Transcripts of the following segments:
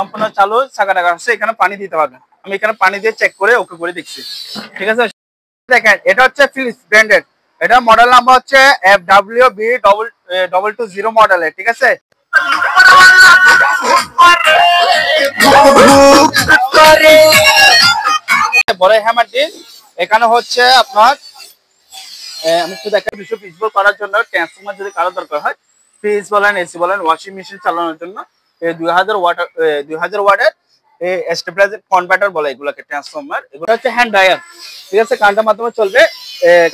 সম্পূর্ণ চালু, চাকা টাকা আছে, এখানে পানি দিতে পারবেন। আমি এখানে পানি দিয়ে চেক করে ওকে করে দেখছি, ঠিক আছে। দেখেন এটা হচ্ছে ফিলিপস ব্র্যান্ডের, এটা মডেল নাম্বার হচ্ছে FWB2220 মডেলের, ঠিক আছে। বড় হ্যামার ডিল, এখানে হচ্ছে আপনার আমি একটু দেখেন দুশো পিস করার জন্য ট্রান্সফরমার যদি কারো দরকার হয়, ফ্রিজ বলেন, এসি বলেন, ওয়াশিং মেশিন চালানোর জন্য 2000 ওয়াটের স্টেবিলাইজার কনভার্টার বলে এগুলোকে, ট্রান্সফরমার। এগুলো হচ্ছে হ্যান্ড ড্রায়ার, ঠিক আছে, কারেন্টের মাধ্যমে চলবে।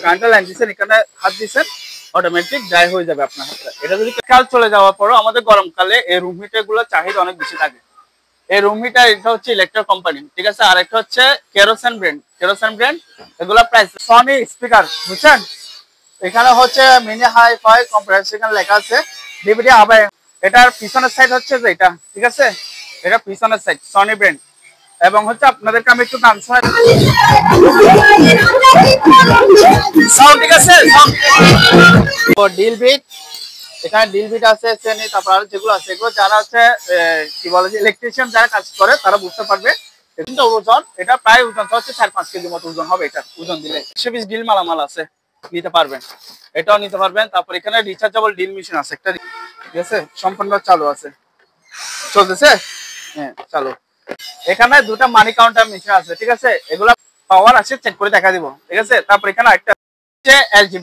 কারেন্টের লাইন দিচ্ছেন, এখানে হাত দিচ্ছেন, অটোমেটিক ড্রাই হয়ে যাবে আপনার হাতটা। এটা যদি কাল চলে যাওয়ার পরও আমাদের গরমকালে এই রুম হিটার গুলো চাহিদা অনেক বেশি থাকে। এই রুম হিটার এটা হচ্ছে ইলেকট্রিক কোম্পানি, ঠিক আছে। আর একটা হচ্ছে কেরোসিন ব্র্যান্ড, এগুলা প্রাইস সনি স্পিকার, বুঝছেন। এখানে হচ্ছে মিনি হাই ফাই কম্প্রেসার এখানে লেখা আছে, ডিভিডি আবে। এটার পিছনের সাইড হচ্ছে যে এটা, ঠিক আছে, এটা পিছনের সাইড সনি ব্র্যান্ড। এবং হচ্ছে আপনাদেরকে আমি একটু গান শোনাই, সাউন্ড ঠিক আছে। ডিল বিট, এখানে ডিল বিট আছে, শ্রেণী, তারপর আর যেগুলো আছে এগুলো যারা আছে কি বলে যে ইলেকট্রিশিয়ান যারা কাজ করে তারা বুঝতে পারবে। কিন্তু ওজন এটা প্রায় ওজনটা হচ্ছে 4-5 কেজি মতো ওজন হবে। এটা ওজন দিলে 100 পিস ডিল মালামাল আছে, নিতে পারবেন, এটাও নিতে পারবেন। তারপর এখানে রিচার্জেবল ডিল মেশিন আছে একটা, ঠিক আছে, সম্পূর্ণ চালু আছে, চলতেছে, হ্যাঁ চালু। এখানে দুটো মানি কাউন্টার মেশিন আছে, ঠিক আছে, এগুলা পাওয়ার আছে, চেক করে দেখা দিব, ঠিক আছে। তারপর এখানে একটা হচ্ছে এলজি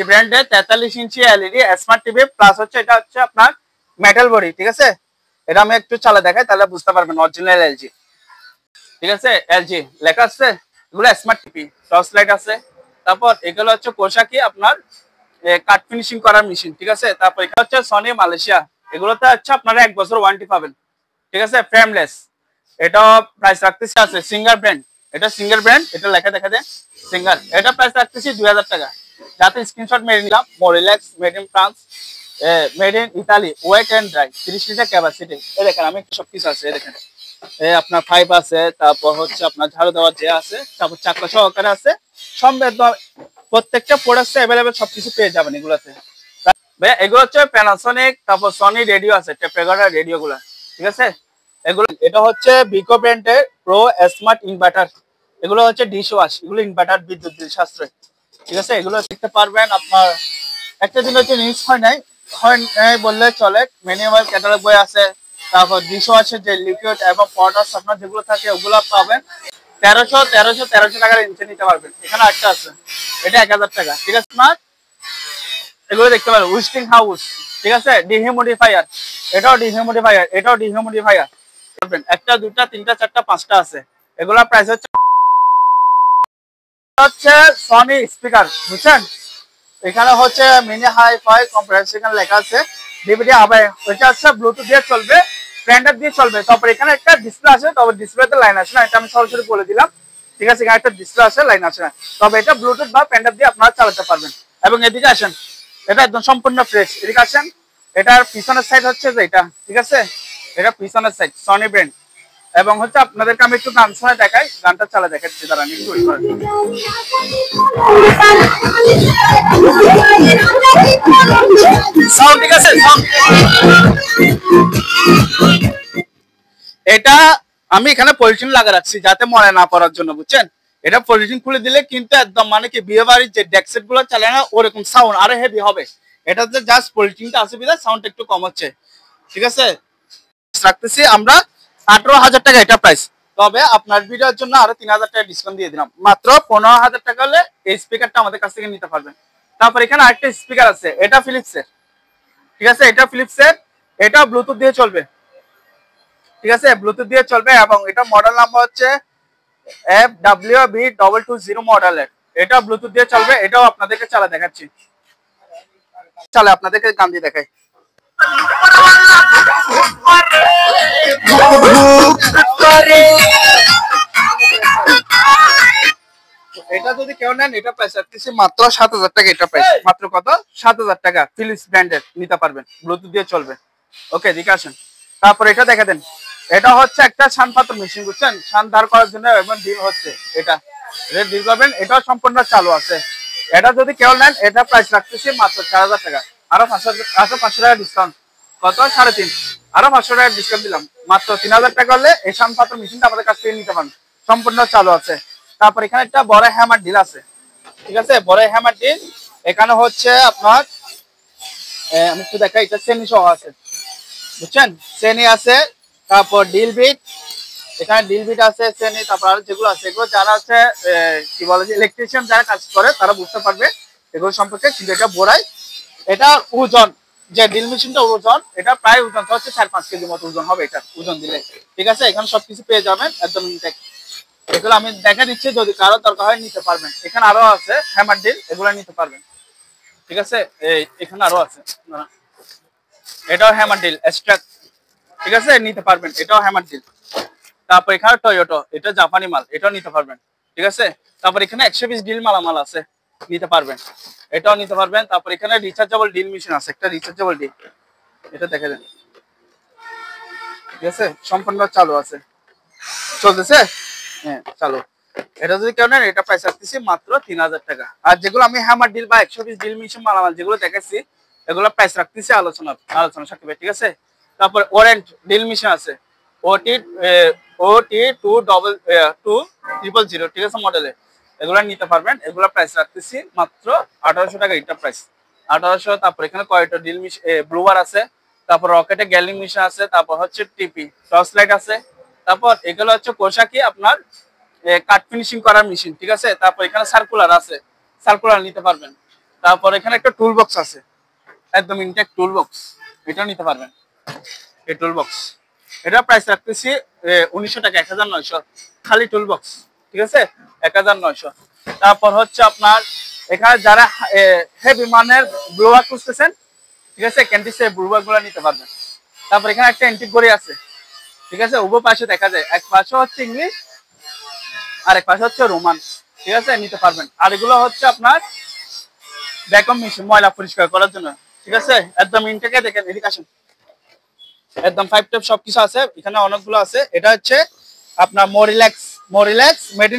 ব্র্যান্ডের 43 inch LED smart TV plus হচ্ছে এটা হচ্ছে আপনার মেটাল বডি, ঠিক আছে। এটা আমি একটু চালা দেখাই তাহলে বুঝতে পারবেন অরিজিনাল এলজি, ঠিক আছে। এলজি লেখা আছে, এগুলো স্মার্ট টিভি, টর্চ লাইট আছে। তারপর এগুলো হচ্ছে কোশাকি আপনার কাট ফিনিশিং করার মেশিন, ঠিক আছে। তারপর এটা হচ্ছে সনি মালয়েশিয়া, এগুলোতে হচ্ছে আপনারা 1 বছর ওয়ারেন্টি পাবেন, ঠিক আছে, ফ্রেমলেস। এটা প্রাইস রাখতেছি আছে সিঙ্গার ব্র্যান্ড, এটা সিঙ্গার ব্র্যান্ড, এটা লেখা দেখা দেয় সিঙ্গার। এটা প্রাইস রাখতেছি 2000 টাকা। যাতে স্ক্রিনশট মেরে নিলাম, মোরিল্যাক্স, made in France, made in Italy, wet and dry, 30 litre capacity. এই দেখেন আমি সবকিছু আছে, এই দেখেন আপনার পাইপ আছে, তারপর হচ্ছে আপনার ঝাড়ু দেওয়ার যে আছে, তারপর চাকা সহকারে আছে, সম্বেদ প্রত্যেকটা প্রোডাক্ট অ্যাভেলেবেল, সবকিছু পেয়ে যাবেন এগুলোতে। ভাইয়া এগুলো হচ্ছে প্যানাসোনিক, তারপর সনি রেডিও আছে, টেপ রেকর্ডার রেডিও গুলা, ঠিক আছে। এগুলো এটা হচ্ছে বিকো ব্র্যান্ডের প্রো স্মার্ট ইনভার্টার, এগুলো হচ্ছে ডিশ ওয়াশ, এগুলো ইনভার্টার বিদ্যুৎ বিল সাশ্রয়, ঠিক আছে। এগুলো দেখতে পারবেন আপনার একটা দিন হচ্ছে নিউজ হয় নাই বললে চলে, ম্যানুয়াল ক্যাটালগ বই আছে। তারপর ডিশ ওয়াশের যে লিকুইড এবং পাউডার আপনার যেগুলো থাকে ওগুলো পাবেন 1300 টাকার ইঞ্চি নিতে পারবেন। এখানে একটা আছে, এটা 1000 টাকা, ঠিক আছে। আপনার এগুলো দেখতে পারেন উইস্টিং হাউস, ঠিক আছে, ডিহিউমিডিফায়ার, এটাও ডিহিউমিডিফায়ার, একটা দুটা তিনটা চারটা পাঁচটা আছে। এগুলা প্রাইস হচ্ছে সনি স্পিকার, বুঝছেন। এখানে হচ্ছে মিনি হাই ফাই কম্প্রেসার এখানে লেখা আছে, ডিভিডি আবে, এটা হচ্ছে ব্লুটুথ দিয়ে চলবে, প্যান্ডার দিয়ে চলবে। তারপর এখানে একটা ডিসপ্লে আছে, তবে ডিসপ্লেতে লাইন আসে না, এটা আমি সরাসরি বলে দিলাম, ঠিক আছে। এখানে একটা ডিসপ্লে আছে, লাইন আসে না, তবে এটা ব্লুটুথ বা প্যান্ডার দিয়ে আপনারা চালাতে পারবেন। এবং এদিকে আসেন, এটা একদম সম্পূর্ণ ফ্রেশ, এদিকে আসেন। এটার পিছনের সাইড হচ্ছে যে এটা, ঠিক আছে, এটা পিছনের সাইড সনি ব্র্যান্ড। এবং হচ্ছে আপনাদেরকে আমি একটু গান শোনা দেখাই, গানটা চালা দেখাচ্ছি, দাঁড়ান একটু ওয়েট করেন। সাউন্ড ঠিক আছে, এটা আমি এখানে পলিথিন লাগা রাখছি যাতে মনে না পড়ার জন্য, বুঝছেন। এটা পলিথিন খুলে দিলে কিন্তু একদম মানে কি বিয়ে বাড়ির যে ডেকসেট গুলো চালায় না ওরকম সাউন্ড আরো হেভি হবে। এটাতে জাস্ট পলিথিনটা আছে বিধায় সাউন্ড একটু কম হচ্ছে, ঠিক আছে। রাখতেছি আমরা 18,000 টাকা এটা প্রাইস। তবে আপনার ভিডিওর জন্য আরো 3,000 টাকা ডিসকাউন্ট দিয়ে দিলাম, মাত্র 15,000 টাকা হলে এই স্পিকারটা আমাদের কাছ থেকে নিতে পারবেন। তারপর এখানে আরেকটা স্পিকার আছে, এটা ফিলিপসের, ঠিক আছে, এটা ফিলিপসের, এটা ব্লুটুথ দিয়ে চলবে, ঠিক আছে, ব্লুটুথ দিয়ে চলবে। এবং এটা মডেল নাম্বার হচ্ছে FWB2220 মডেলের, এটা ব্লুটুথ দিয়ে চলবে। এটাও আপনাদেরকে চালা দেখাচ্ছি, চলে আপনাদেরকে গান দিয়ে দেখাই। এটা যদি কেউ নেন এটা প্রাইস রাখতেছি মাত্র 7,000 টাকা। এটা প্রাইস মাত্র কত? 7,000 টাকা। ফিলিপস ব্র্যান্ডের নিতে পারবেন, ব্লুটুথ দিয়ে চলবে। ওকে, দিকে আসেন। তারপর এটা দেখে দেন, এটা হচ্ছে একটা শান পাথর মেশিন, বুঝছেন, শান ধার করার জন্য এবং ডিল হচ্ছে এটা, রেড ডিল করবেন। এটাও সম্পূর্ণ চালু আছে। এটা যদি কেউ নেন এটা প্রাইস রাখতেছি মাত্র 4,000 টাকা। আরো 500 টাকা ডিসকাউন্ট, কত? 3.5, আরো 500 টাকা ডিসকাউন্ট দিলাম। মাত্র 3000 টাকা হলে এই শান পাথর মেশিনটা আমাদের কাছ থেকে নিতে পারেন, সম্পূর্ণ চালু আছে। তারপর এখানে একটা বড় হ্যামার ডিল আছে, ঠিক আছে, বড় হ্যামার ডিল। এখানে হচ্ছে আপনার আমি একটু দেখাই, এটা শ্রেণী সহ আছে, বুঝছেন, শ্রেণী আছে, তারপর ডিল বিট, এখানে ডিল বিট আছে, শ্রেণী, তারপর আর যেগুলো আছে এগুলো যারা আছে কি বলে যে ইলেকট্রিশিয়ান যারা কাজ করে তারা বুঝতে পারবে এগুলো সম্পর্কে। কিন্তু এটা বোরাই, এটা ওজন, যে ড্রিল মেশিনটা ওজন, এটা প্রায় ওজন হচ্ছে 4-5 কেজি মতো ওজন হবে এটা ওজন দিলে, ঠিক আছে। এখানে সবকিছু পেয়ে যাবেন একদম ইনটেক। এগুলো আমি দেখা দিচ্ছি, যদি কারো দরকার হয় নিতে পারবেন। এখানে আরো আছে হ্যামার ডিল, এগুলো নিতে পারবেন, ঠিক আছে। এখানে আরো আছে, এটাও হ্যামার ডিল এক্সট্রা, ঠিক আছে, নিতে পারবেন, এটাও হ্যামার ডিল। তারপর এখানে টয়োটো, এটা জাপানি মাল, এটাও নিতে পারবেন, ঠিক আছে। তারপর এখানে 120 ডিল মালামাল আছে, নিতে পারবেন, এটাও নিতে পারবেন। তারপর এখানে রিচার্জেবল ডিল মেশিন আছে, একটা রিচার্জেবল ডিল, এটা দেখে দেন, ঠিক আছে, সম্পূর্ণ চালু আছে, চলতেছে, হ্যাঁ চালু। এটা যদি কেউ নেন এটা প্রাইস রাখতেছি মাত্র 3000 টাকা। আর যেগুলো আমি হ্যামার ডিল বা 120 ডিল মেশিন মালামাল যেগুলো দেখাচ্ছি এগুলো প্রাইস রাখতেছি আলোচনা সাপেক্ষে, ঠিক আছে। তারপর ওরেন্ট ডিল মেশিন আছে, ওটি ওটি 200, ঠিক আছে, মডেলে, এগুলো নিতে পারবেন। এগুলো প্রাইস রাখতেছি মাত্র 1800 টাকা, এটা প্রাইস 1800। তারপর এখানে কয়টা ডিল মেশিন, ব্লুবার আছে, তারপর রকেটে গ্যালিং মেশিন আছে, তারপর হচ্ছে টিপি টর্চ লাইট আছে, তারপর এগুলো হচ্ছে কোষাকি আপনার কাট ফিনিশিং করার মেশিন, ঠিক আছে। তারপর এখানে সার্কুলার আছে, সার্কুলার নিতে পারবেন। তারপর এখানে একটা টুল বক্স আছে, একদম ইনটেক টুল বক্স, এটা নিতে পারবেন, এই টুল বক্স। এটা প্রাইস রাখতেছি 1900 টাকা, 1900 খালি টুল বক্স, ঠিক আছে, 1900। তারপর হচ্ছে আপনার এখানে যারা হেভি মানের ব্লোয়ার খুঁজতেছেন, ঠিক আছে, ক্যান্টিসের ব্লোয়ার গুলো নিতে পারবেন। তারপর এখানে একটা এন্টিক ঘড়ি আছে, ঠিক আছে, উভয় পাশে দেখা যায়, এক পাশে হচ্ছে ইংলিশ আর এক পাশে হচ্ছে রোমান, ঠিক আছে, নিতে পারবেন। আর এগুলো হচ্ছে আপনার ভ্যাকুয়াম মেশিন, ময়লা পরিষ্কার করার জন্য, ঠিক আছে, একদম ইনটেকে দেখেন, এদিকে আসুন, একদম 5 টেপ সবকিছু আছে, এখানে অনেকগুলো আছে। এটা হচ্ছে আপনার মোরিল্যাক্স মেড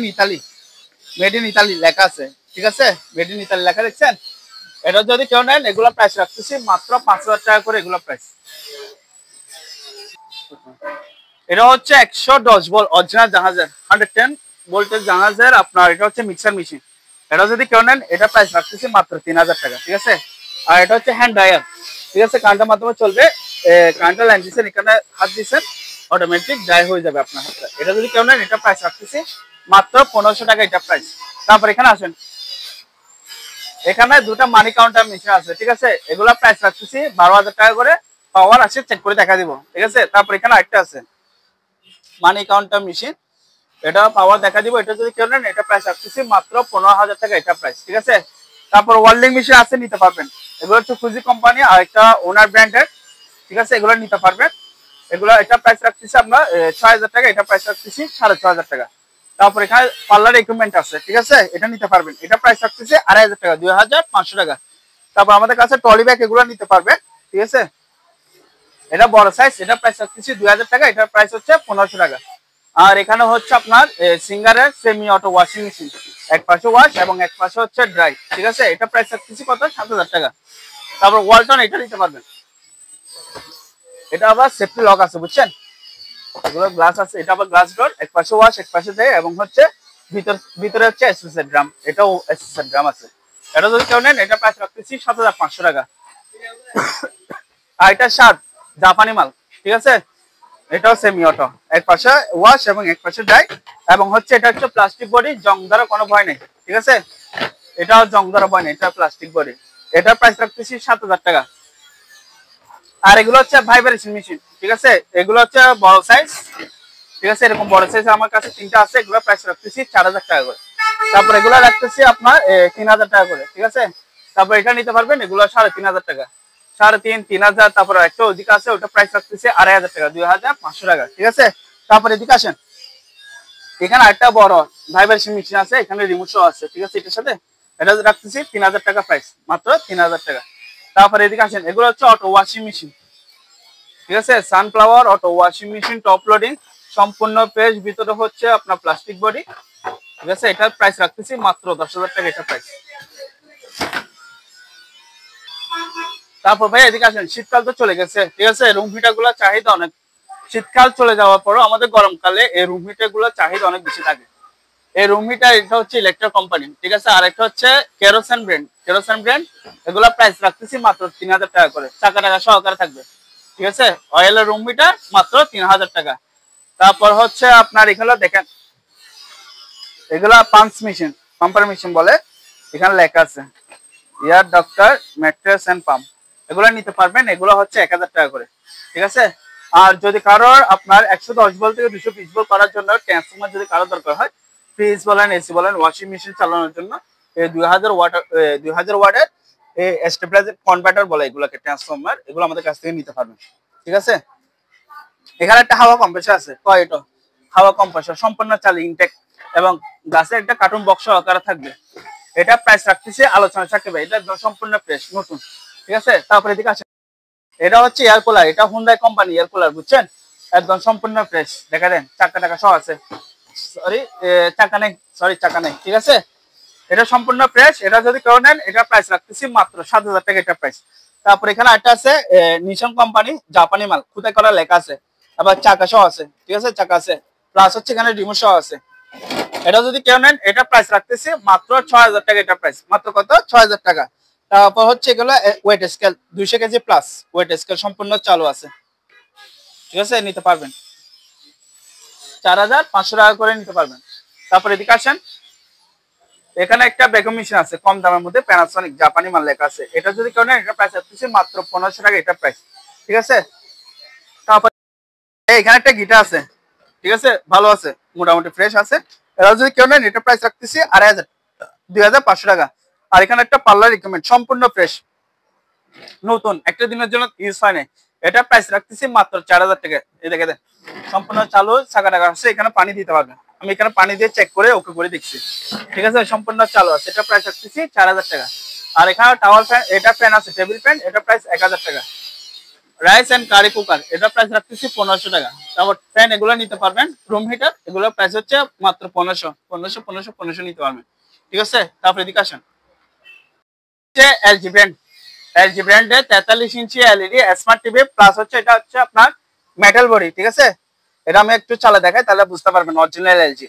ইন ইতালি লেখা আছে, ঠিক আছে, মেড ইন ইতালি লেখা দেখছেন। এটা যদি কেউ নেন এগুলো প্রাইস রাখতেছি মাত্র 5000 টাকা করে, এগুলো প্রাইস। এটা হচ্ছে 110 ভোল্ট অরিজিনাল জাহাজের 110 ভোল্টের জাহাজের আপনার, এটা হচ্ছে মিক্সার মেশিন। এটা যদি কেউ নেন এটা প্রাইস রাখতেছি মাত্র 3000 টাকা, ঠিক আছে। আর এটা হচ্ছে হ্যান্ড ড্রায়ার, ঠিক আছে, কারেন্টের মাধ্যমে চলবে, কারেন্টের লাইন দিচ্ছেন, এখানে হাত দিচ্ছেন, অটোমেটিক ড্রাই হয়ে যাবে আপনার হাতটা। এটা যদি কেউ নেন এটা প্রাইস রাখতেছি মাত্র 1500 টাকা, এটা প্রাইস। তারপর এখানে আসেন, এখানে দুটা মানি কাউন্টার মেশিন আছে, ঠিক আছে, এগুলা প্রাইস রাখতেছি 12000 টাকা করে, পাওয়ার আছে চেক করে দেখা দিব, ঠিক আছে। তারপর এখানে আরেকটা আছে মানি কাউন্টার মেশিন, এটা পাওয়ার দেখা দিব, এটা যদি কেউ নেন এটা প্রাইস রাখতেছি মাত্র 15000 টাকা, এটা প্রাইস, ঠিক আছে। তারপর ওয়েল্ডিং মেশিন আছে, নিতে পারবেন, এগুলো হচ্ছে ফুজি কোম্পানি আর একটা ওনার ব্র্যান্ডের, ঠিক আছে, এগুলো নিতে পারবেন। এগুলো এটা প্রাইস রাখতেছি আপনার 6000 টাকা, এটা প্রাইস রাখতেছি 6500 টাকা। তারপর এখানে পার্লার ইকুইপমেন্ট আছে, ঠিক আছে, এটা নিতে পারবেন, এটা প্রাইস রাখতেছি 2500 টাকা, 2500 টাকা। তারপর আমাদের কাছে ট্রলি ব্যাগ এগুলো নিতে পারবেন, ঠিক আছে, এটা বড় সাইজ, এটা প্রাইস রাখতেছি 2000 টাকা, এটার প্রাইস হচ্ছে 1500 টাকা। আর এখানে হচ্ছে আপনার সিঙ্গারের সেমি অটো ওয়াশিং মেশিন, এক পাশে ওয়াশ এবং এক পাশে হচ্ছে ড্রাই, ঠিক আছে, এটা প্রাইস রাখতেছি কত, 7000 টাকা। তারপর ওয়ালটন এটা নিতে পারবেন, এটা আবার সেফটি লক আছে, বুঝছেন, এগুলো গ্লাস আছে, এটা আবার গ্লাস ডোর, এক পাশে ওয়াশ এক পাশে দেয়, এবং হচ্ছে ভিতরে হচ্ছে এসএসএর ড্রাম, এটাও এসএসএর ড্রাম আছে। এটা যদি কেউ নেন এটা প্রাইস রাখতেছি 7500 টাকা। আর এটা শার্ট জাপানি মাল, ঠিক আছে, এটাও সেমি অটো, এক পাশে ওয়াশ এবং এক পাশে ড্রাই, এবং হচ্ছে এটা হচ্ছে প্লাস্টিক বডি, জং দ্বারা কোনো ভয় নেই, ঠিক আছে, এটাও জং দ্বারা ভয় নেই, এটা প্লাস্টিক বডি, এটার প্রাইস রাখতেছি 7000 টাকা। আর এগুলো হচ্ছে ভাইব্রেশন মেশিন, ঠিক আছে, এগুলো হচ্ছে বড় সাইজ, ঠিক আছে, এরকম বড় সাইজ আমার কাছে 3টা আছে, এগুলো প্রাইস রাখতেছি 4000 টাকা করে। তারপর এগুলো রাখতেছি আপনার 3000 টাকা করে, ঠিক আছে। তারপর এটা নিতে পারবেন, এগুলো 3500 টাকা, 3500-3000। তারপর একটা ওদিকে আছে, ওটা প্রাইস রাখতেছি 2500 টাকা, 2500 টাকা, ঠিক আছে। তারপর এদিকে আসেন, এখানে একটা বড় ভাইব্রেশন মেশিন আছে, এখানে রিমোট সহ আছে, ঠিক আছে, এটার সাথে, এটা রাখতেছি 3000 টাকা প্রাইস, মাত্র 3000 টাকা। তারপর এদিকে আসেন, এগুলো হচ্ছে অটো ওয়াশিং মেশিন, ঠিক আছে, sunflower auto washing machine, top loading, সম্পূর্ণ পেজ, ভিতরে হচ্ছে আপনার প্লাস্টিক বডি, ঠিক আছে, এটার প্রাইস রাখতেছি মাত্র 10000 টাকা, এটা প্রাইস। তারপর ভাই এদিকে আসেন, শীতকাল তো চলে গেছে, ঠিক আছে, রুম হিটার গুলা চাহিদা অনেক, শীতকাল চলে যাওয়ার পরও আমাদের গরমকালে এই রুম হিটার গুলো চাহিদা অনেক বেশি থাকে। এই রুম হিটার এটা হচ্ছে ইলেকট্রা কোম্পানি, ঠিক আছে। আর একটা হচ্ছে কেরোসিন ব্র্যান্ড। এগুলা প্রাইস রাখতেছি মাত্র 3000 টাকা করে, টাকা সহকারে থাকবে, ঠিক আছে। অয়েলের রুম হিটার মাত্র 3000 টাকা। তারপর হচ্ছে আপনার এখানে দেখেন, এগুলা পাম্পার মেশিন বলে, এখানে লেখা আছে air doctor mattress and pump. এগুলো নিতে পারবেন, এগুলো হচ্ছে 1000 টাকা করে, ঠিক আছে। আর যদি কারোর আপনার 110 ভোল্ট থেকে 220 ভোল্ট করার জন্য ট্রান্সফরমার যদি কারো দরকার হয়, ফ্রিজ বলেন, এসি বলেন, ওয়াশিং মেশিন চালানোর জন্য এই 2000 ওয়াটের এই স্টেবিলাইজার কনভার্টার বলে এগুলোকে, ট্রান্সফরমার, এগুলো আমাদের কাছ থেকে নিতে পারবেন, ঠিক আছে। এখানে একটা হাওয়া কম্প্রেসর আছে, এটা হাওয়া কম্প্রেসর সম্পূর্ণ চালু ইনটেক এবং গাছের একটা কার্টুন বক্স আকারে থাকবে। এটা প্রাইস রাখতেছে আলোচনা থাকবে, এটা সম্পূর্ণ ফ্রেশ নতুন, ঠিক আছে। তারপরে এদিকে আসেন, এটা হচ্ছে এয়ার কুলার, এটা হুন্ডাই কোম্পানি এয়ার কুলার, বুঝছেন, একদম সম্পূর্ণ ফ্রেশ। দেখা দেন চাকা সহ আছে, চাকা নেই, ঠিক আছে। এটা সম্পূর্ণ ফ্রেশ। এটা যদি কেউ নেন, এটা প্রাইস রাখতেছি মাত্র 7000 টাকা, এটা প্রাইস। তারপর এখানে একটা আছে নিশন কোম্পানি, জাপানি মাল, খুদাই করা লেখা আছে, আবার চাকা সহ আছে, ঠিক আছে, চাকা আছে, প্লাস হচ্ছে এখানে রিমোট সহ আছে। এটা যদি কেউ নেন, এটা প্রাইস রাখতেছি মাত্র 6000 টাকা, এটা প্রাইস মাত্র কত, 6000 টাকা। তারপর হচ্ছে এগুলো weight scale 200 KG plus weight scale সম্পূর্ণ চালু আছে, ঠিক আছে, নিতে পারবেন, 4500 টাকা করে নিতে পারবেন। তারপর এদিকে আসেন, এখানে একটা ভ্যাকুয়াম মেশিন আছে কম দামের মধ্যে, প্যানাসোনিক, জাপানি মাল লেখা আছে। এটা যদি কেউ নেন, এটা প্রাইস রাখতেছি মাত্র 1500 টাকা, এটা প্রাইস, ঠিক আছে। তারপর এখানে একটা গিটার আছে, ঠিক আছে, ভালো আছে, মোটামুটি ফ্রেশ আছে। এটা যদি কেউ নেন, এটা প্রাইস রাখতেছি 2500 টাকা। আর এখানে একটা পার্লার রিকমেন্ড সম্পূর্ণ ফ্রেশ নতুন, একটা দিনের জন্য ইউজ হয় নাই, এটা প্রাইস রাখতেছি মাত্র 4000 টাকা। এই দেখে দেন সম্পূর্ণ চালু, চাকা আছে, এখানে পানি দিতে পারবেন, আমি এখানে পানি দিয়ে চেক করে ওকে করে দেখছি, ঠিক আছে, সম্পূর্ণ চালু আছে। এটা প্রাইস রাখতেছি 4000 টাকা। আর এখানে টাওয়াল ফ্যান, এটা ফ্যান আছে, টেবিল ফ্যান, এটা প্রাইস 1000 টাকা। রাইস এন্ড কারি কুকার, এটা প্রাইস রাখতেছি 1500 টাকা। তারপর ফ্যান এগুলো নিতে পারবেন, রুম হিটার, এগুলো প্রাইস হচ্ছে মাত্র 1500 নিতে পারবেন, ঠিক আছে। তারপর এদিকে আসেন, এলজি ব্র্যান্ডের 43 inch LED smart TV, plus হচ্ছে এটা হচ্ছে আপনার মেটাল বডি, ঠিক আছে। এটা আমি একটু চালা দেখাই, তাহলে বুঝতে পারবেন অরিজিনাল এলজি,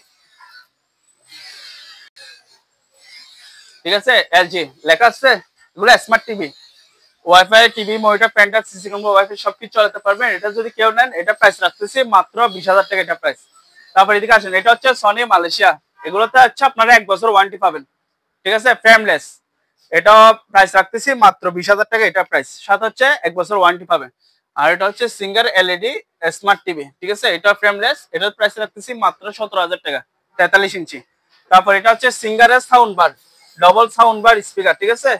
ঠিক আছে। এলজি লেখা আছে, এগুলো smart TV, wifi, TV, monitor, printer, CC camera, wifi সবকিছু চালাতে পারবেন। এটা যদি কেউ নেন, এটা প্রাইস রাখতেছি মাত্র 20000 টাকা, এটা প্রাইস। তারপর এদিকে আসেন, এটা হচ্ছে সনি মালয়েশিয়া, এগুলোতে হচ্ছে আপনারা 1 বছর ওয়ারেন্টি পাবেন, ঠিক আছে, ফ্রেমলেস। এটা প্রাইস রাখতেছি মাত্র 20000 টাকা, এটা প্রাইস, সাথে হচ্ছে 1 বছর ওয়ারেন্টি পাবেন। আর এটা হচ্ছে সিঙ্গার এলইডি স্মার্ট টিভি, ঠিক আছে, এটা ফ্রেমলেস, এটার প্রাইস রাখতেছি মাত্র 17000 টাকা, 43 ইঞ্চি। তারপর এটা হচ্ছে সিঙ্গারের sound bar, double sound bar speaker, ঠিক আছে,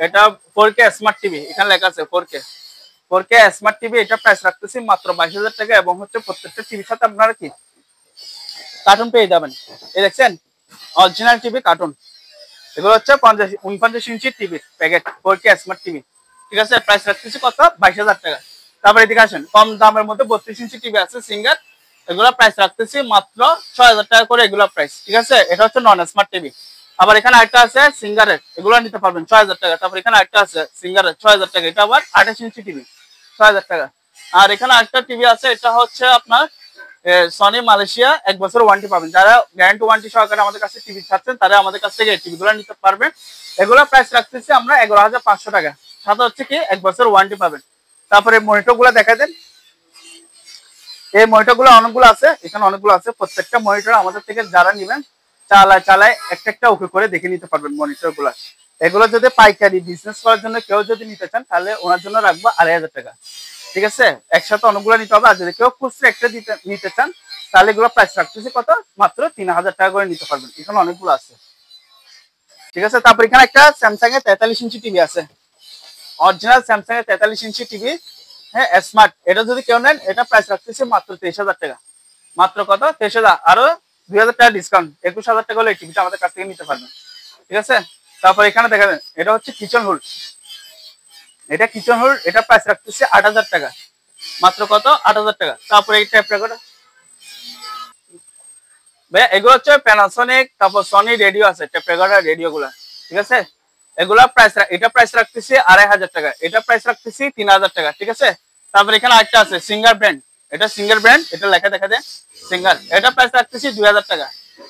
এটা 4K স্মার্ট টিভি, এখানে লেখা আছে 4K স্মার্ট টিভি, এটা প্রাইস রাখতেছি মাত্র 22000 টাকা। এবং হচ্ছে প্রত্যেকটা টিভির সাথে আপনারা কি কার্টুন পেয়ে যাবেন, এই দেখছেন অরিজিনাল টিভি কার্টুন। এগুলো হচ্ছে 49 inch TV packet, 4K smart TV, ঠিক আছে, প্রাইস রাখতেছি কত, 22000 টাকা। তারপরে এদিকে আসেন, কম দামের মধ্যে 32 ইঞ্চি টিভি আছে সিঙ্গার, এগুলো প্রাইস রাখতেছি মাত্র 6000 টাকা করে, এগুলো প্রাইস, ঠিক আছে। এটা হচ্ছে নন স্মার্ট টিভি। আবার এখানে একটা আছে সিঙ্গারের, এগুলো নিতে পারবেন 6000 টাকা। তারপর এখানে একটা আছে সিঙ্গারের 6000 টাকা, এটা আবার 28 ইঞ্চি টিভি, 6000 টাকা। আর এখানে একটা টিভি আছে, এটা হচ্ছে আপনার সনি মালয়েশিয়া, 1 বছর ওয়ারেন্টি পাবেন। যারা গ্যারান্টি ওয়ারেন্টি সহকারে আমাদের কাছে টিভি ছাড়ছেন, তারা আমাদের কাছ থেকে টিভি গুলো নিতে পারবেন। এগুলো প্রাইস রাখতেছি আমরা 11500 টাকা, সাথে হচ্ছে কি 1 বছর ওয়ারেন্টি পাবেন। তারপরে মনিটর গুলো দেখা দেন, এই মনিটর গুলো অনেকগুলো আছে, এখানে অনেকগুলো আছে। প্রত্যেকটা মনিটর আমাদের থেকে যারা নিবেন, চালায় একটা ওকে করে দেখে নিতে পারবেন মনিটর গুলা। এগুলো যদি পাইকারি বিজনেস করার জন্য কেউ যদি নিতে চান, তাহলে ওনার জন্য রাখবো 2500 টাকা, ঠিক আছে। একসাথে অনেকগুলো নিতে হবে। আর যদি কেউ খুচরা একটা নিতে চান, তাহলে এগুলো প্রাইস রাখতেছি কত, মাত্র 3000 টাকা করে নিতে পারবেন। এখানে অনেকগুলো আছে, ঠিক আছে। তারপর এখানে একটা স্যামসাং এর 43 ইঞ্চি টিভি আছে, অরিজিনাল স্যামসাং এর 43 ইঞ্চি টিভি, হ্যাঁ স্মার্ট। এটা যদি কেউ নেন, এটা প্রাইস রাখতেছি মাত্র 23000 টাকা, মাত্র কত, 23000, আরো 2000 টাকা ডিসকাউন্ট, 21000 টাকা হলে এই টিভিটা আমাদের কাছ থেকে নিতে পারবেন, ঠিক আছে। তারপর এখানে দেখা যান, এটা হচ্ছে কিচেন হুড, এটা প্রাইস রাখতেছি 8000 টাকা, মাত্র কত, 8000 টাকা। তারপরে এই ট্যাপ রেকর্ডার, ভাইয়া এগুলো হচ্ছে প্যানাসোনিক, তারপর সনি রেডিও আছে, ট্যাপ রেকর্ডার রেডিও গুলা, ঠিক আছে। এগুলা প্রাইস, এটা প্রাইস রাখতেছি 2500 টাকা, এটা প্রাইস রাখতেছি 3000 টাকা, ঠিক আছে। তারপর এখানে আরেকটা আছে সিঙ্গার ব্র্যান্ড, এটা সিঙ্গার ব্র্যান্ড, এটা লেখা দেখা দেন সিঙ্গার। এটা প্রাইস রাখতেছি 2000 টাকা,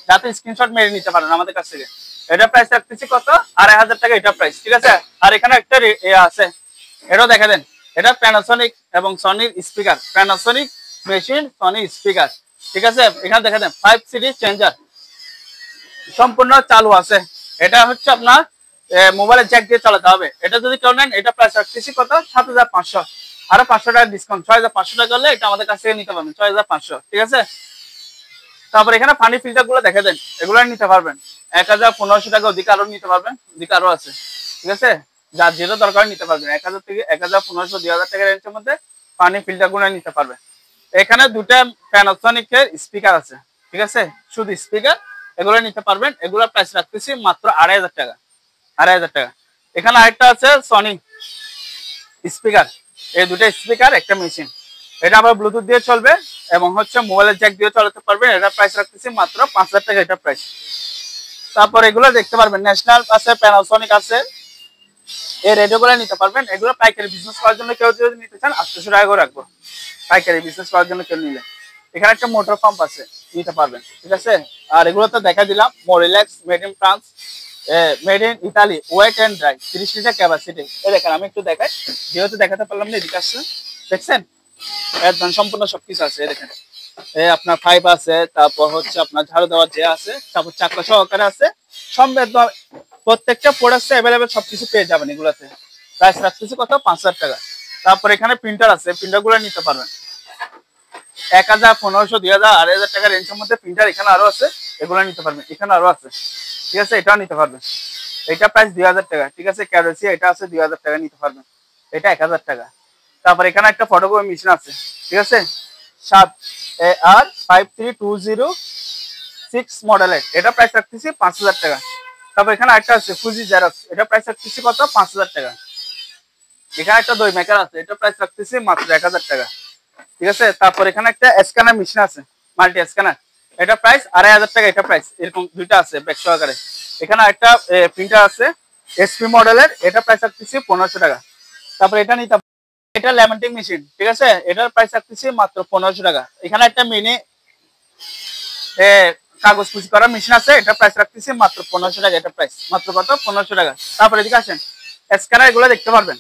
যাতে স্ক্রিনশট মেরে নিতে পারেন আমাদের কাছ থেকে। এটা প্রাইস রাখতেছি কত 2500 টাকা এটা প্রাইস, ঠিক আছে। আর এখানে একটা আছে, এটাও দেখা দেন, এটা প্যানাসোনিক এবং সনির speaker, Panasonic machine Sony speaker, ঠিক আছে। এখানে দেখা দেন 5 সিরিজ চেঞ্জার সম্পূর্ণ চালু আছে। এটা হচ্ছে আপনার মোবাইলের জ্যাক দিয়ে চালাতে হবে। এটা যদি কেউ নেন এটা প্রাইস রাখতেছি কত 7500, আরো 500 টাকা ডিসকাউন্ট, 6500 টাকা করলে এটা আমাদের কাছ থেকে নিতে পারবেন 6500, ঠিক আছে। তারপর এখানে পানি ফিল্টার গুলো দেখে দেন, এগুলো নিতে পারবেন 1500 টাকা, ওদিকে আরো নিতে পারবেন, ওদিকে আরো আছে, ঠিক আছে। যার যেটা দরকার নিতে পারবেন 1000 থেকে 1500 2000 টাকা রেঞ্জের মধ্যে পানি ফিল্টার গুলো নিতে পারবেন। এখানে দুটা প্যানাসোনিকের স্পিকার আছে, ঠিক আছে, শুধু স্পিকার, এগুলো নিতে পারবেন। এগুলোর প্রাইস রাখতেছি মাত্র 2500 টাকা, 2500 টাকা। এখানে আরেকটা আছে সনি স্পিকার, এই দুটো স্পিকার একটা মেশিন, এটা আবার ব্লুটুথ দিয়ে চলবে এবং হচ্ছে মোবাইলের জ্যাক দিয়ে চালাতে পারবেন। এটা প্রাইস রাখতেছি মাত্র 5000 টাকা এটা প্রাইস। তারপর এগুলো দেখতে পারবেন ন্যাশনাল আছে, প্যানাসোনিক আছে, এই রেডিওগুলো নিতে পারবেন। এগুলো পাইকারি বিজনেস করার জন্য কেউ যদি নিতে চান 800 টাকা করে রাখবো, পাইকারি বিজনেস করার জন্য কেউ নিলে। এখানে একটা মোটর পাম্প আছে, নিতে পারবেন, ঠিক আছে। আর এগুলো তো দেখা দিলাম, মোরিল্যাক্স made in France, made in Italy, wet and dry, 30 litre capacity. এই দেখেন আমি একটু দেখাই, যেহেতু দেখাতে পারলাম না এদিকে আসছে, দেখছেন একদম সম্পূর্ণ সবকিছু আছে। দেখেন আপনার পাইপ আছে, তারপর হচ্ছে আপনার ঝাড়ু দেওয়ার যে আছে, তারপর চাকা সহকারে আছে, সব একদম প্রত্যেকটা প্রোডাক্ট অ্যাভেলেবেল সবকিছু পেয়ে যাবেন এগুলাতে। প্রাইস রাখতেছি কত 5000 টাকা। তারপর এখানে প্রিন্টার আছে, প্রিন্টার গুলো নিতে পারবেন 1000 1500 2000 2500 টাকা রেঞ্জের মধ্যে প্রিন্টার এখানে আরো আছে, এগুলো নিতে পারবেন। এখানে আরো আছে, ঠিক আছে, এটাও নিতে পারবেন। এটা প্রাইস 2000 টাকা, ঠিক আছে। ক্যারোসি এটা আছে 2000 টাকা, নিতে পারবেন, এটা 1000 টাকা। তারপর এখানে একটা ফটোকপি মেশিন আছে, ঠিক আছে, 7AR53206 মডেলের, এটা প্রাইস রাখতেছি 5000 টাকা। তারপর এখানে একটা আছে ফুজি জেরক্স, এটা প্রাইস রাখতেছি কত 5000 টাকা। এখানে একটা দই মেকার আছে, এটা প্রাইস রাখতেছি মাত্র 1000 টাকা, ঠিক আছে। তারপর এখানে একটা স্ক্যানার মেশিন আছে, মাল্টি স্ক্যানার, এটা প্রাইস 2500 টাকা এটা প্রাইস। এরকম দুইটা আছে ব্যাক সহকারে। এখানে একটা প্রিন্টার আছে এসপি মডেলের, এটা প্রাইস রাখতেছি 1500 টাকা। তারপর এটা নিতে, এটা ল্যামিনেটিং মেশিন, ঠিক আছে, এটার প্রাইস রাখতেছি মাত্র 1500 টাকা। এখানে একটা মিনি কাগজ কুচি করা মেশিন আছে, এটা প্রাইস রাখতেছি মাত্র 1500 টাকা, এটা প্রাইস মাত্র কত 1500 টাকা। তারপর এদিকে আসেন, স্ক্যানার এগুলো দেখতে পারবেন,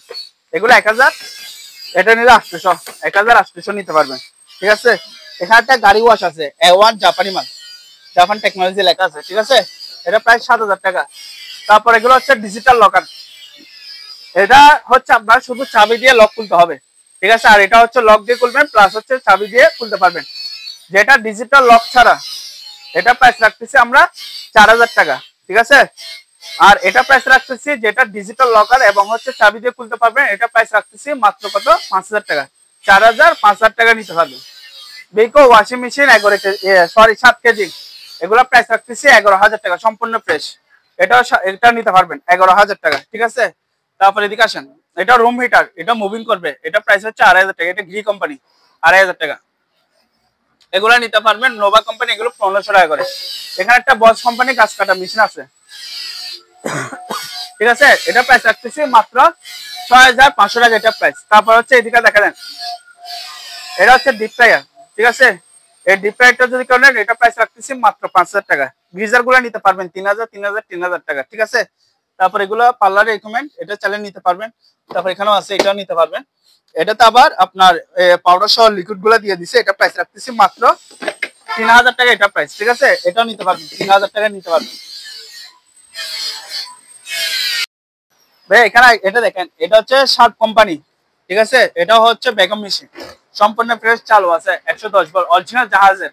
এগুলো 1000, এটা নিলে 800, 1800 নিতে পারবেন, ঠিক আছে। এখানে একটা গাড়ি ওয়াশ আছে, A1 জাপানি মাল, জাপান টেকনোলজি লেখা আছে, ঠিক আছে, এটা প্রায় 7000 টাকা। তারপর এগুলো হচ্ছে ডিজিটাল লকার, এটা হচ্ছে আপনার শুধু চাবি দিয়ে লক খুলতে হবে, ঠিক আছে। আর এটা হচ্ছে লক দিয়ে খুলবেন, প্লাস হচ্ছে চাবি দিয়ে খুলতে পারবেন। যেটা ডিজিটাল লক ছাড়া, এটা প্রাইস রাখতেছি আমরা 4000 টাকা, ঠিক আছে। আর এটা প্রাইস রাখতেছি যেটা ডিজিটাল লকার এবং হচ্ছে চাবি দিয়ে খুলতে পারবেন, এটা প্রাইস রাখতেছি মাত্র কত 5000 টাকা। 4000 5000 টাকা নিতে পারবেন। বেকো ওয়াশিং মেশিন 7 কেজি, এগুলো প্রাইস রাখতেছি 11000 টাকা, সম্পূর্ণ ফ্রেশ। এটা নিতে পারবেন 11000 টাকা, ঠিক আছে। তারপরে এদিকে আসেন, এটা রুম হিটার, এটা মুভিং করবে, এটা প্রাইস হচ্ছে 2500 টাকা, এটা ঘি কোম্পানি 2500 টাকা। এগুলো নিতে পারবেন, নোভা কোম্পানি, এগুলো 1500 টাকা করে। এখানে একটা বস কোম্পানি গাছ কাটা মেশিন আছে, ঠিক আছে, এটা প্রাইস রাখতেছি মাত্র 6500 টাকা এটা প্রাইস। তারপর হচ্ছে এদিকে দেখা দেন, এটা হচ্ছে ডিপ ফ্রায়ার, ঠিক আছে। এই ডিপ ফ্রায়ারটা যদি কেউ নেন, এটা প্রাইস রাখতেছি মাত্র 5000 টাকা। গিজার গুলো নিতে পারবেন 3000 3000 3000 টাকা, ঠিক আছে। তারপর এগুলো পার্লার রিকমেন্ড, এটা চালিয়ে নিতে পারবেন। তারপর এখানেও আছে, এটাও নিতে পারবেন। এটাতে আবার আপনার পাউডার সহ লিকুইড গুলো দিয়ে দিছে, এটা প্রাইস রাখতেছি মাত্র 3000 টাকা এটা প্রাইস, ঠিক আছে। এটাও নিতে পারবেন, 3000 টাকা নিতে পারবেন। ভাই এখানে এটা দেখেন, এটা হচ্ছে শার্প কোম্পানি, ঠিক আছে, এটা হচ্ছে বেগম মেশিন, সম্পূর্ণ ফ্রেশ চালু আছে, 110 ভোল্ট অরিজিনাল জাহাজের।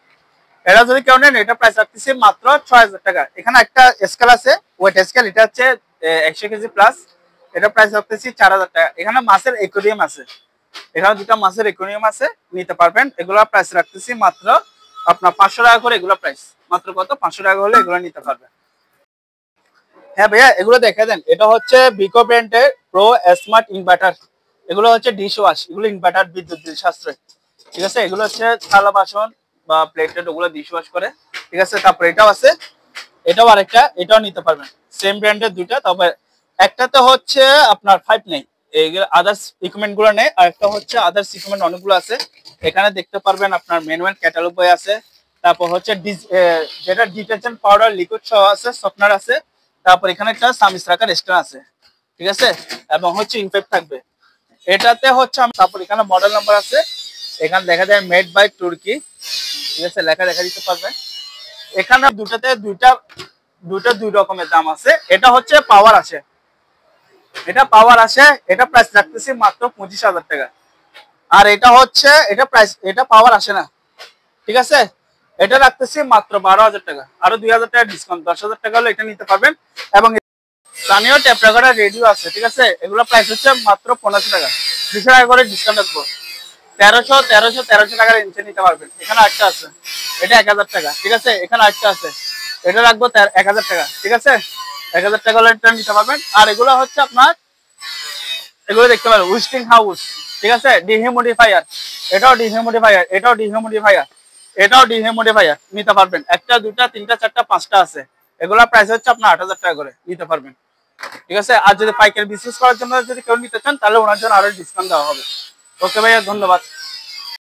এটা যদি কেউ নেন, এটা প্রাইস রাখতেছি মাত্র 6000 টাকা। এখানে একটা স্কেল আছে, ওয়েট স্কেল, এটা হচ্ছে 100 কেজি প্লাস, এটা প্রাইস রাখতেছি 4000 টাকা। এখানে মাছের অ্যাকোয়ারিয়াম আছে, এখানে দুটো মাছের অ্যাকোয়ারিয়াম আছে, নিতে পারবেন। এগুলো প্রাইস রাখতেছি মাত্র আপনার 500 টাকা করে, এগুলো প্রাইস মাত্র কত 500 টাকা হলে এগুলো নিতে পারবেন। হ্যাঁ ভাইয়া, এগুলো দেখে দেন, এটা হচ্ছে বিকো ব্র্যান্ডের প্রো স্মার্ট ইনভার্টার, এগুলো হচ্ছে ডিশ ওয়াশ, এগুলো ইনভার্টার বিদ্যুৎ বিল সাশ্রয়, ঠিক আছে। এগুলো হচ্ছে থালা বাসন বা প্লেটেড ওগুলো ডিশ ওয়াশ করে, ঠিক আছে। তারপর এটাও আছে, এটাও আরেকটা, এটাও নিতে পারবেন, সেম ব্র্যান্ডের দুইটা। তবে একটাতে হচ্ছে আপনার 5 নেই, এইগুলো আদার্স ইকুইপমেন্ট গুলো নেই। আর একটা হচ্ছে আদার্স ইকুইপমেন্ট অনেকগুলো আছে, এখানে দেখতে পারবেন আপনার ম্যানুয়াল ক্যাটালগ বই আছে, তারপর হচ্ছে যেটা ডিটারজেন্ট পাউডার লিকুইড সহ আছে, সফটনার আছে, তারপর এখানে একটা সামিস রাখার স্ট্যান্ড আছে, ঠিক আছে, এবং হচ্ছে ইনফেক্ট থাকবে এটাতে হচ্ছে। তারপর এখানে মডেল নাম্বার আছে, এখানে দেখা যায় মেড বাই তুর্কি, ঠিক আছে, লেখা দেখা দিতে পারবেন। এখানে দুটাতে দুই রকমের দাম আছে। এটা হচ্ছে পাওয়ার আছে, এটা প্রাইস রাখতেছি মাত্র 25,000 টাকা। আর এটা হচ্ছে এটা পাওয়ার আসে না, ঠিক আছে, এটা রাখতেছি মাত্র 12,000 টাকা, আরো 2,000 টাকা ডিসকাউন্ট, 10,000 টাকা হলে এটা নিতে পারবেন। এবং স্থানীয় ট্যাপ রেকর্ডার রেডিও আছে, ঠিক আছে, এগুলো প্রাইস হচ্ছে মাত্র 1500 টাকা, 200 টাকা করে ডিসকাউন্ট রাখবো। 1300 টাকার নিচে নিতে পারবেন। এখানে একটা আছে, এটা 1000 টাকা, ঠিক আছে, এখানে একটা আছে, এটা রাখবো 1000 টাকা, ঠিক আছে, 1000 টাকা হলে এটা নিতে পারবেন। আর এগুলো হচ্ছে আপনার, এগুলো দেখতে পারেন উইস্টিং হাউস, ঠিক আছে, ডিহিউমিডিফায়ার, এটাও ডিহিউমিডিফায়ার, এটাও ডিহিউমিডিফায়ার, এটাও ডিহিউমিডিফায়ার নিতে পারবেন। একটা, দুটা, তিনটা, চারটা, পাঁচটা আছে। এগুলা প্রাইস হচ্ছে আপনার 8,000 টাকা করে নিতে পারবেন, ঠিক আছে। আর যদি পাইকারি বিজনেস করার জন্য যদি কেউ নিতে চান, তাহলে ওনার জন্য আরো ডিসকাউন্ট দেওয়া হবে। ওকে ভাইয়া, ধন্যবাদ।